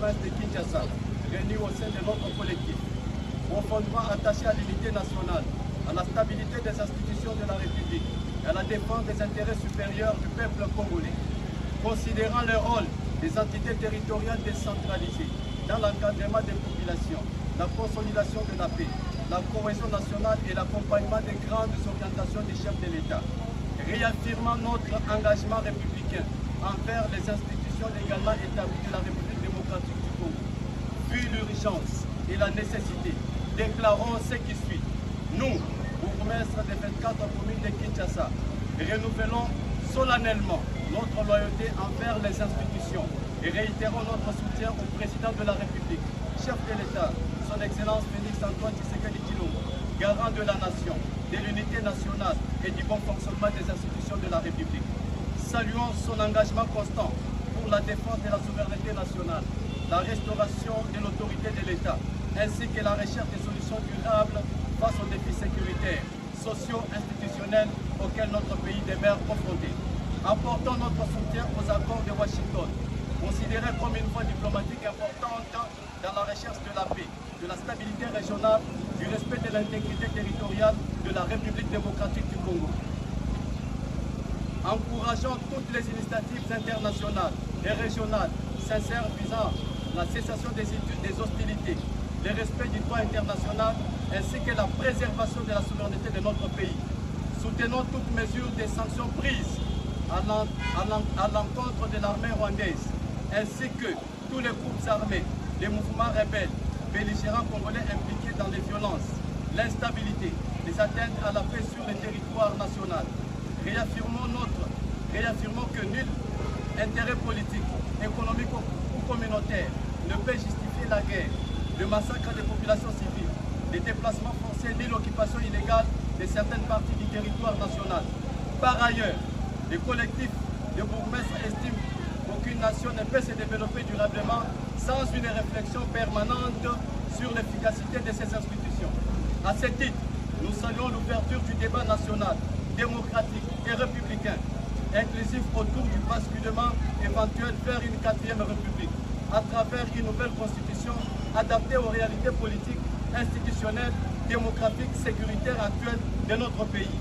province de Kinshasa, réunis au sein de notre collectif, profondément attachés à l'unité nationale, à la stabilité des institutions de la République et à la défense des intérêts supérieurs du peuple congolais, considérant le rôle des entités territoriales décentralisées dans l'encadrement des populations, la consolidation de la paix, la cohésion nationale et l'accompagnement des grandes orientations des chefs de l'État, réaffirmant notre engagement républicain envers les institutions légalement établies de la République démocratique du Congo. Vu l'urgence et la nécessité, déclarons ce qui suit. Nous, bourgmestres des 24 communes de Kinshasa, renouvelons solennellement notre loyauté envers les institutions et réitérons notre soutien au président de la République, chef de l'État, son Excellence Félix Antoine Tshisekedi Tshilombo, garant de la nation, de l'unité nationale et du bon fonctionnement des institutions de la République. Saluons son engagement constant pour la défense de la souveraineté nationale, la restauration de l'autorité de l'État, ainsi que la recherche de solutions durables face aux défis sécuritaires, sociaux, institutionnels auxquels notre pays demeure confronté. Apportons notre soutien aux accords de Washington, considérés comme une voie diplomatique importante dans la recherche de la paix, de la stabilité régionale, du respect de l'intégrité territoriale de la République démocratique du Congo. Encourageons toutes les initiatives internationales et régionales sincères visant la cessation des hostilités, le respect du droit international ainsi que la préservation de la souveraineté de notre pays. Soutenons toute mesure des sanctions prises à l'encontre de l'armée rwandaise, ainsi que tous les groupes armés, les mouvements rebelles, belligérants congolais impliqués dans les violences, l'instabilité, les atteintes à la paix sur le territoire national. Réaffirmons que nul intérêt politique, économique ou communautaire ne peut justifier la guerre, le massacre des populations civiles, les déplacements forcés ni l'occupation illégale de certaines parties du territoire national. Par ailleurs, le collectif de bourgmestres estime qu'aucune nation ne peut se développer durablement sans une réflexion permanente sur l'efficacité de ces institutions. À ce titre, nous saluons l'ouverture du débat national, démocratique et républicain, inclusif autour du basculement éventuel vers une 4e république, à travers une nouvelle constitution adaptée aux réalités politiques, institutionnelles, démographiques, sécuritaires actuelles de notre pays.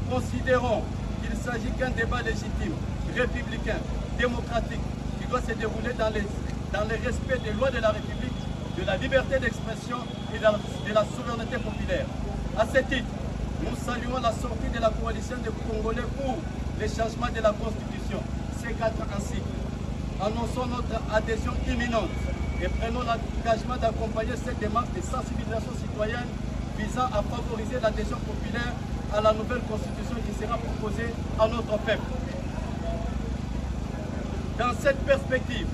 Considérons qu'il ne s'agit qu'un débat légitime, républicain, démocratique, qui doit se dérouler dans le respect des lois de la République, de la liberté d'expression et de la souveraineté populaire. À ce titre, nous saluons la sortie de la coalition des Congolais pour le changement de la Constitution, C4 ainsi. Annonçons notre adhésion imminente et prenons l'engagement d'accompagner cette démarche de sensibilisation citoyenne visant à favoriser l'adhésion populaire à la nouvelle Constitution qui sera proposée à notre peuple. Dans cette perspective,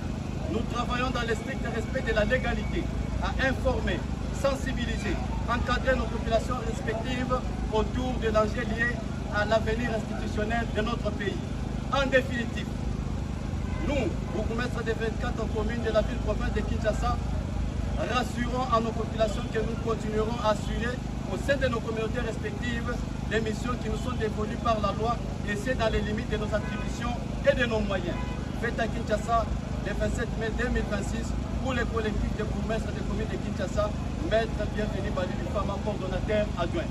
nous travaillons dans le strict respect de la légalité, à informer, sensibiliser, encadrer nos populations respectives autour de l'enjeu lié à l'avenir institutionnel de notre pays. En définitive, nous, bourgmestres des 24 communes de la ville-province de Kinshasa, rassurons à nos populations que nous continuerons à assurer au sein de nos communautés respectives les missions qui nous sont dévolues par la loi et c'est dans les limites de nos attributions et de nos moyens. Faites à Kinshasa le 27 mai 2026 pour les collectifs de bourgmestres des communes de Kinshasa, Maître Bienvenu Bali Fama, coordonnateur adjoint.